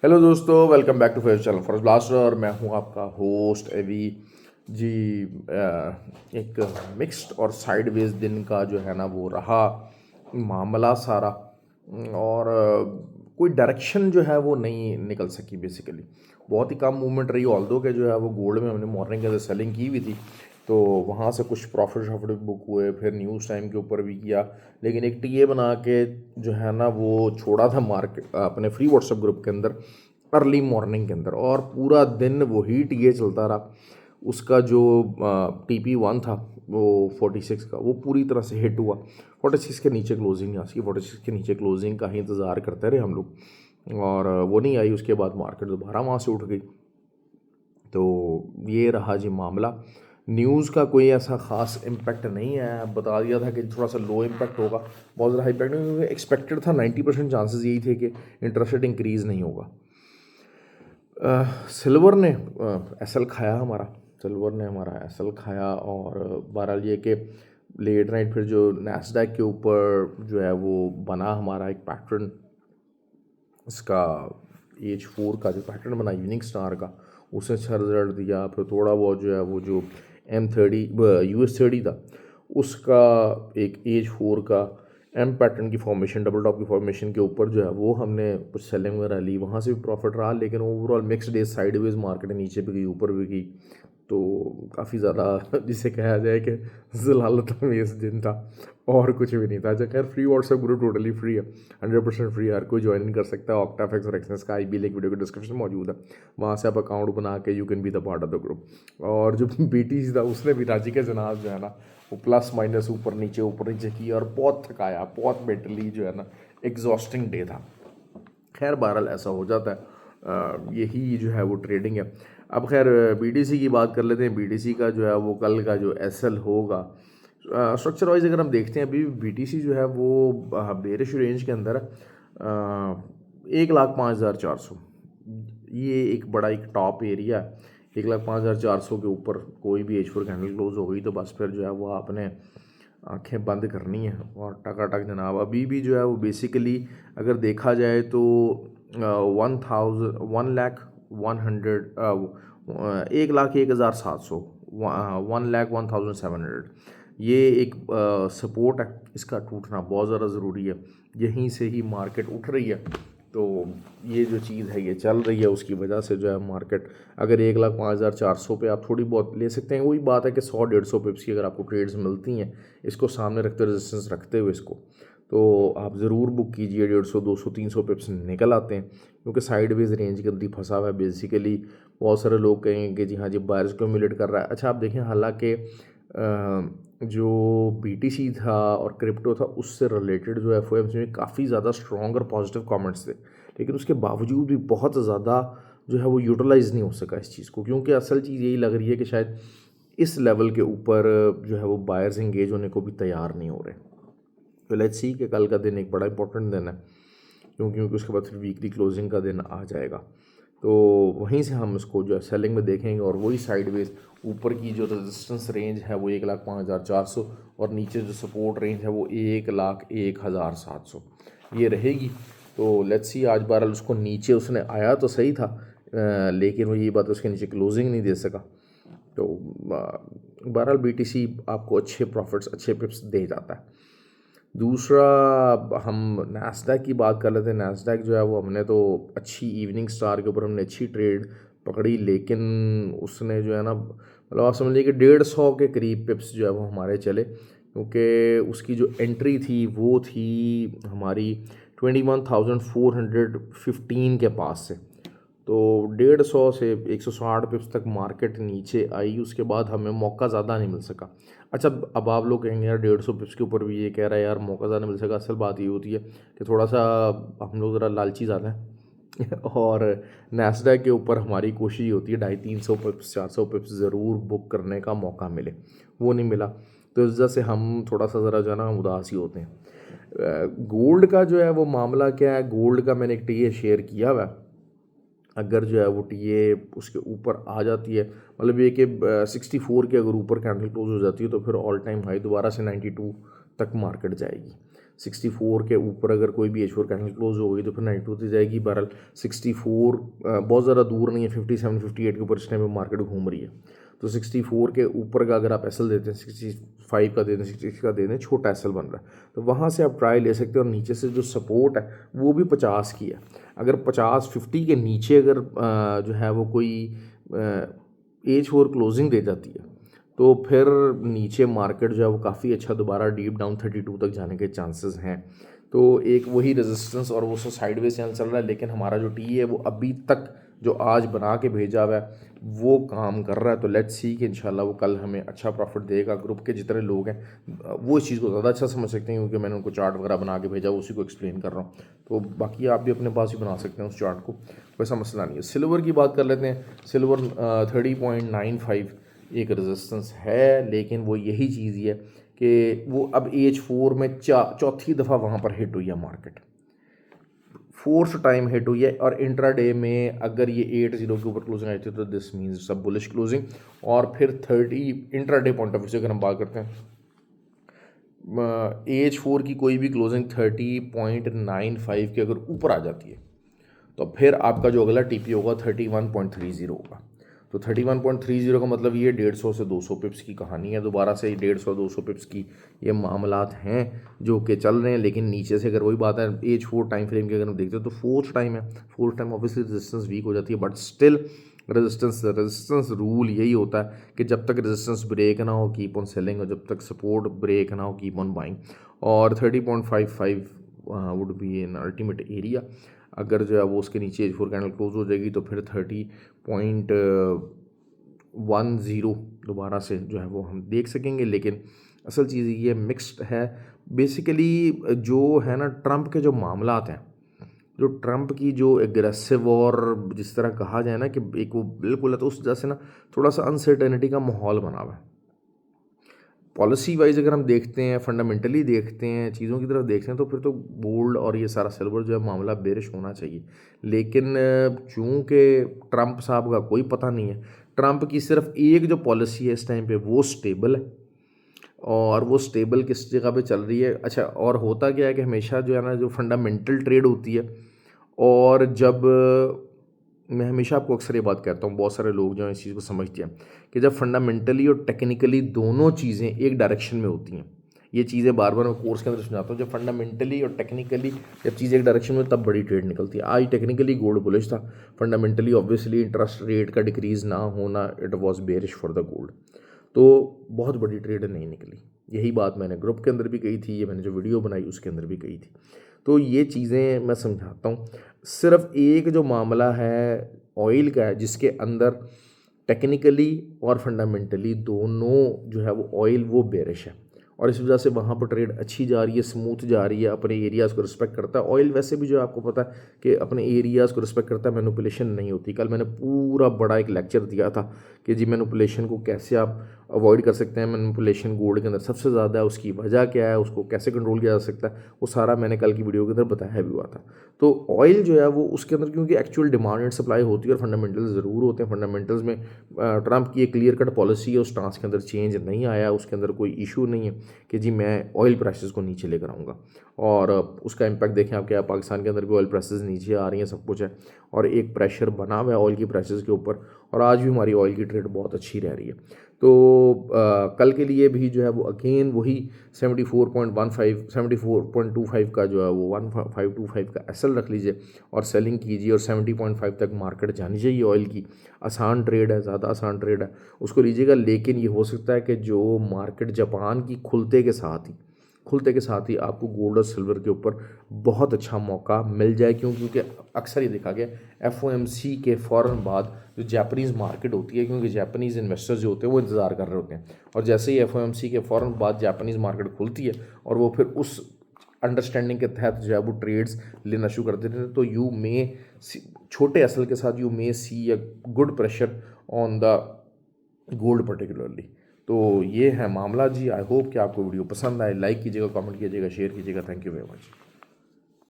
Hello दोस्तों, welcome back to face channel for blaster. और मैं हूं आपका होस्ट एवी जी। एक मिक्स्ड और साइडवेज दिन का जो है ना वो रहा मामला सारा। और कोई डायरेक्शन जो है वो नहीं निकल सकी बेसिकली। बहुत ही कम मूवमेंट रही, ऑल्दो के जो है वो गोल्ड में हमने मॉर्निंग के अंदर सेलिंग की हुई थी, तो वहाँ से कुछ प्रॉफिट शॉफिट बुक हुए, फिर न्यूज़ टाइम के ऊपर भी किया। लेकिन एक टीए बना के जो है ना वो छोड़ा था मार्केट अपने फ्री व्हाट्सएप ग्रुप के अंदर अर्ली मॉर्निंग के अंदर, और पूरा दिन वही टीए चलता रहा। उसका जो TP1 था वो 46 का, वो पूरी तरह से हिट हुआ। 46 के नीचे क्लोजिंग नहीं आ सकी, 46 के नीचे क्लोजिंग का ही इंतज़ार करते रहे हम लोग, और वो नहीं आई। उसके बाद मार्केट दोबारा वहाँ से उठ गई। तो ये रहा जी मामला। न्यूज़ का कोई ऐसा ख़ास इम्पैक्ट नहीं है, बता दिया था कि थोड़ा सा लो इम्पैक्ट होगा, बहुत ज़्यादा इम्पैक्ट नहीं, क्योंकि एक्सपेक्टेड था 90% चांसेस यही थे कि इंटरेस्ट रेट इंक्रीज़ नहीं होगा। सिल्वर ने एसएल खाया हमारा, सिल्वर ने हमारा एसएल खाया। और बहरहाल ये कि लेट नाइट फिर जो नैस्डैक के ऊपर जो है वो बना हमारा एक पैटर्न, इसका H4 का जो पैटर्न बना इवनिंग स्टार का, उसने अच्छा रिजल्ट दिया। फिर थोड़ा बहुत जो है वो जो M30 US30 था, उसका एक H4 का एम पैटर्न की फॉर्मेशन, डबल टॉप की फॉर्मेशन के ऊपर जो है वो हमने कुछ सेलिंग वगैरह ली, वहाँ से भी प्रॉफिट रहा। लेकिन overall mixed day, sideways market नीचे भी गई ऊपर भी गई, तो काफ़ी ज़्यादा जिसे कहा जाए कि ज़लालत में इस दिन था, और कुछ भी नहीं था। अच्छा खैर, free WhatsApp group totally free है, 100% फ्री है, हर कोई ज्वाइन कर सकता है। ऑक्टाफेक्स और एक्सेस का IB लिंक वीडियो के डिस्क्रिप्शन में मौजूद है, वहाँ से आप अकाउंट बना के you can be the part of the group. और जो BTC था उसने भी राजी के जनाब जो है ना वो प्लस माइनस ऊपर नीचे की, और बहुत थकाया, बहुत मेंटली जो है ना एग्जॉस्टिंग डे था। खैर बहरहाल ऐसा हो जाता है, यही जो है वो ट्रेडिंग है। अब खैर BTC की बात कर लेते हैं। BTC का जो है वो कल का जो SL होगा, स्ट्रक्चर वाइज अगर हम देखते हैं, अभी BTC जो है वो बेरिश रेंज के अंदर है। 1,05,400, ये एक बड़ा एक टॉप एरिया है। 1,05,400 के ऊपर कोई भी H4 कैंडल क्लोज हो गई तो बस फिर जो है वो आपने आंखें बंद करनी है और टकाटक जनाब। अभी भी जो है वो बेसिकली अगर देखा जाए तो 1,01,700, 1,01,700, ये एक सपोर्ट है। इसका टूटना बहुत ज़्यादा ज़रूरी है, यहीं से ही मार्केट उठ रही है। तो ये जो चीज़ है ये चल रही है, उसकी वजह से जो है मार्केट अगर 1,05,400 पे आप थोड़ी बहुत ले सकते हैं। वही बात है कि 100-150 पिप्स की अगर आपको ट्रेड्स मिलती हैं, इसको सामने रखते, रेजिस्टेंस रखते हुए इसको, तो आप ज़रूर बुक कीजिए। 150, 200, 300 पिप्स निकल आते हैं, क्योंकि साइडवेज रेंज के अंदर फंसा हुआ है बेसिकली। बहुत सारे लोग कहेंगे कि जी हाँ जी बायर्स को म्यूलेट कर रहा है। अच्छा आप देखें, हालांकि जो BTC था और क्रिप्टो था उससे रिलेटेड जो FOMC में काफ़ी ज़्यादा स्ट्रॉन्ग और पॉजिटिव कमेंट्स थे, लेकिन उसके बावजूद भी बहुत ज़्यादा जो है वो यूटिलाइज़ नहीं हो सका इस चीज़ को, क्योंकि असल चीज़ यही लग रही है कि शायद इस लेवल के ऊपर जो है वो बायर्स इंगेज होने को भी तैयार नहीं हो रहे। तो लेट्स सी कि कल का दिन एक बड़ा इंपॉर्टेंट दिन है, क्योंकि उसके बाद फिर वीकली क्लोजिंग का दिन आ जाएगा। तो वहीं से हम इसको जो है सेलिंग में देखेंगे, और वही साइडवेज ऊपर की जो रेजिस्टेंस रेंज है वो 1,05,400, और नीचे जो सपोर्ट रेंज है वो 1,01,700 ये रहेगी। तो लेट्स सी, आज बहरहाल उसको नीचे उसने आया तो सही था, लेकिन वो ये बात उसके नीचे क्लोजिंग नहीं दे सका। तो बहरहाल BTC आपको अच्छे प्रॉफिट्स, अच्छे पिप्स दे जाता है। दूसरा, हम नैस्डैक की बात कर लेते हैं। नैस्डैक जो है वो हमने तो अच्छी इवनिंग स्टार के ऊपर हमने अच्छी ट्रेड पकड़ी, लेकिन उसने जो है ना, मतलब आप समझ लीजिए कि 150 के करीब पिप्स जो है वो हमारे चले, क्योंकि उसकी जो एंट्री थी वो थी हमारी 21,415 के पास से। तो 150 से 160 पिप्स तक मार्केट नीचे आई, उसके बाद हमें मौका ज़्यादा नहीं मिल सका। अच्छा, अब आप लोग कहेंगे यार 150 पिप्स के ऊपर भी ये कह रहा है यार मौका ज़्यादा मिल सका। असल बात ये होती है कि थोड़ा सा हम लोग ज़रा लालची ज़्यादा है और नैस्डैक के ऊपर हमारी कोशिश ये होती है 250-300 पिप्स, 400 पिप्स ज़रूर बुक करने का मौका मिले, वो नहीं मिला। तो इस वजह से हम थोड़ा सा ज़रा जो है ना उदास ही होते हैं। गोल्ड का जो है वो मामला क्या है, गोल्ड का मैंने एक टीए शेयर किया हुआ है। अगर जो है वो टीए उसके ऊपर आ जाती है, मतलब ये कि 64 के अगर ऊपर कैंडल क्लोज हो जाती है, तो फिर ऑल टाइम हाई दोबारा से 92 तक मार्केट जाएगी। 64 के ऊपर अगर कोई भी H4 कैंडल क्लोज हो गई तो फिर 92 तक जाएगी। बहरहाल 64 बहुत ज़्यादा दूर नहीं है, 57 58 के ऊपर इस टाइम पे मार्केट घूम रही है। तो 64 के ऊपर का अगर आप एसएल देते हैं, 65 का दे दें, 66 का दे दें, छोटा एसएल बन रहा है तो वहाँ से आप ट्राई ले सकते हैं। और नीचे से जो सपोर्ट है वो भी 50 की है। अगर 50 के नीचे अगर जो है वो कोई H4 क्लोजिंग दे जाती है तो फिर नीचे मार्केट जो है वो काफ़ी अच्छा दोबारा डीप डाउन 32 तक जाने के चांसेस हैं। तो एक वही रेजिस्टेंस और वो साइडवेज चैनल चल रहा है, लेकिन हमारा जो टी है वो अभी तक जो आज बना के भेजा हुआ है वो काम कर रहा है। तो लेट्स सी कि इंशाल्लाह वो कल हमें अच्छा प्रॉफिट देगा। ग्रुप के जितने लोग हैं वो इस चीज़ को ज़्यादा अच्छा समझ सकते हैं क्योंकि मैंने उनको चार्ट वगैरह बना के भेजा, उसी को एक्सप्लेन कर रहा हूँ। तो बाकी आप भी अपने पास ही बना सकते हैं उस चार्ट को, वैसा मसला नहीं है। सिल्वर की बात कर लेते हैं। सिल्वर 30.95 एक रेजिस्टेंस है, लेकिन वो यही चीज़ ही है कि वो अब H4 में चौथी दफ़ा वहाँ पर हिट हुई है मार्केट, फोर्थ टाइम हिट हुई है। और इंट्राडे में अगर ये 80 के ऊपर क्लोजिंग आई थी तो दिस मीन्स सब बुलिश क्लोजिंग। और फिर 30 इंट्राडे पॉइंट ऑफ व्यू से अगर हम बात करते हैं, H4 की कोई भी क्लोजिंग 30.95 के अगर ऊपर आ जाती है तो फिर आपका जो अगला टीपी होगा 31.30 होगा। तो 31.30 का मतलब ये 150 से 200 पिप्स की कहानी है। दोबारा से 150-200 पिप्स की ये मामलात हैं जो कि चल रहे हैं। लेकिन नीचे से अगर वही बात है H4 टाइम फ्रेम की अगर हम देखते हैं तो फोर्थ टाइम है, fourth time obviously resistance weak हो जाती है, बट स्टिल रेजिस्टेंस रूल यही होता है कि जब तक रेजिस्टेंस ब्रेक ना हो कीप ऑन सेलिंग, और जब तक सपोर्ट ब्रेक ना हो कीप ऑन बाइंग। और 30.55 would be an ultimate area. अगर जो है वो उसके नीचे H4 कैंडल क्लोज हो जाएगी तो फिर 30.10 दोबारा से जो है वो हम देख सकेंगे। लेकिन असल चीज़ ये मिक्स्ड है बेसिकली। जो है ना ट्रंप के जो मामलात हैं, जो ट्रंप की जो एग्रेसिव और जिस तरह कहा जाए ना कि एक वो बिल्कुल है, तो उस वजह से ना थोड़ा सा अनसर्टेनिटी का माहौल बना हुआ है। पॉलिसी वाइज अगर हम देखते हैं, फंडामेंटली देखते हैं, चीज़ों की तरफ देखते हैं तो फिर तो गोल्ड और ये सारा सिल्वर जो है मामला बेरिश होना चाहिए। लेकिन चूँकि ट्रंप साहब का कोई पता नहीं है, ट्रंप की सिर्फ एक जो पॉलिसी है इस टाइम पे वो स्टेबल है। और वो स्टेबल किस जगह पे चल रही है? अच्छा, और होता क्या है कि हमेशा जो है ना जो फंडामेंटल ट्रेड होती है, और जब मैं हमेशा आपको अक्सर ये बात कहता हूँ, बहुत सारे लोग जो हैं इस चीज़ को समझते हैं कि जब फंडामेंटली और टेक्निकली दोनों चीज़ें एक डायरेक्शन में होती हैं, ये चीज़ें बार बार मैं कोर्स के अंदर समझाता हूँ, जब फंडामेंटली और टेक्निकली जब चीज़ें एक डायरेक्शन में तब बड़ी ट्रेड निकलती है। आज टेक्निकली गोल्ड बुलिश था, फंडामेंटली ऑब्वियसली इंटरेस्ट रेट का डिक्रीज़ ना होना, it was bearish for the gold, तो बहुत बड़ी ट्रेड नहीं निकली। यही बात मैंने ग्रुप के अंदर भी कही थी, ये मैंने जो वीडियो बनाई उसके अंदर भी कही थी। तो ये चीज़ें मैं समझाता हूँ। सिर्फ एक जो मामला है ऑयल का है जिसके अंदर टेक्निकली और फंडामेंटली दोनों जो है वो ऑयल वो बेरिश है, और इस वजह से वहाँ पर ट्रेड अच्छी जा रही है, स्मूथ जा रही है, अपने एरियाज़ को रिस्पेक्ट करता है। ऑयल वैसे भी जो है आपको पता है कि अपने एरियाज़ को रिस्पेक्ट करता है, मैनिपुलेशन नहीं होती। कल मैंने पूरा बड़ा एक लेक्चर दिया था कि जी मैनिपुलेशन को कैसे आप अवॉइड कर सकते हैं। मैनिपुलेशन गोल्ड के अंदर सबसे ज़्यादा है, उसकी वजह क्या है, उसको कैसे कंट्रोल किया जा सकता है, वो सारा मैंने कल की वीडियो के अंदर बताया भी हुआ था। तो ऑयल जो है वो उसके अंदर क्योंकि एक्चुअल डिमांड एंड सप्लाई होती है और फंडामेंटल्स ज़रूर होते हैं। फंडामेंटल्स में ट्रंप की एक क्लियर कट पॉलिसी है, उस स्टांस के अंदर चेंज नहीं आया, उसके अंदर कोई इशू नहीं है कि जी मैं ऑयल प्राइसेस को नीचे लेकर आऊँगा। और उसका इम्पैक्ट देखें आप, क्या पाकिस्तान के अंदर भी ऑयल प्राइसेस नीचे आ रही हैं, सब कुछ है, और एक प्रेशर बना हुआ है ऑयल की प्राइसेस के ऊपर, और आज भी हमारी ऑयल की ट्रेड बहुत अच्छी रह रही है। तो कल के लिए भी जो है वो अगेन वही 74.15 74.25 का जो है वो 1525 का एसएल रख लीजिए और सेलिंग कीजिए, और 70.5 तक मार्केट जानी चाहिए ऑयल की। आसान ट्रेड है, ज़्यादा आसान ट्रेड है, उसको लीजिएगा। लेकिन ये हो सकता है कि जो मार्केट जापान की खुलते के साथ ही आपको गोल्ड और सिल्वर के ऊपर बहुत अच्छा मौका मिल जाए। क्योंकि अक्सर ये देखा गया FOMC के फ़ौरन बाद जो जापानीज़ मार्केट होती है, क्योंकि जापानीज़ इन्वेस्टर्स जो होते हैं वो इंतज़ार कर रहे होते हैं, और जैसे ही FOMC के फ़ौरन बाद जापानीज़ मार्केट खुलती है और वो फिर उस अंडरस्टैंडिंग के तहत जो है वो ट्रेड्स लेना शुरू कर देते हैं, तो यू मे छोटे एसएल के साथ you may see a good pressure on the gold particularly. तो ये है मामला जी। आई होप कि आपको वीडियो पसंद आए। लाइक कीजिएगा, कमेंट कीजिएगा, शेयर कीजिएगा। Thank you very much.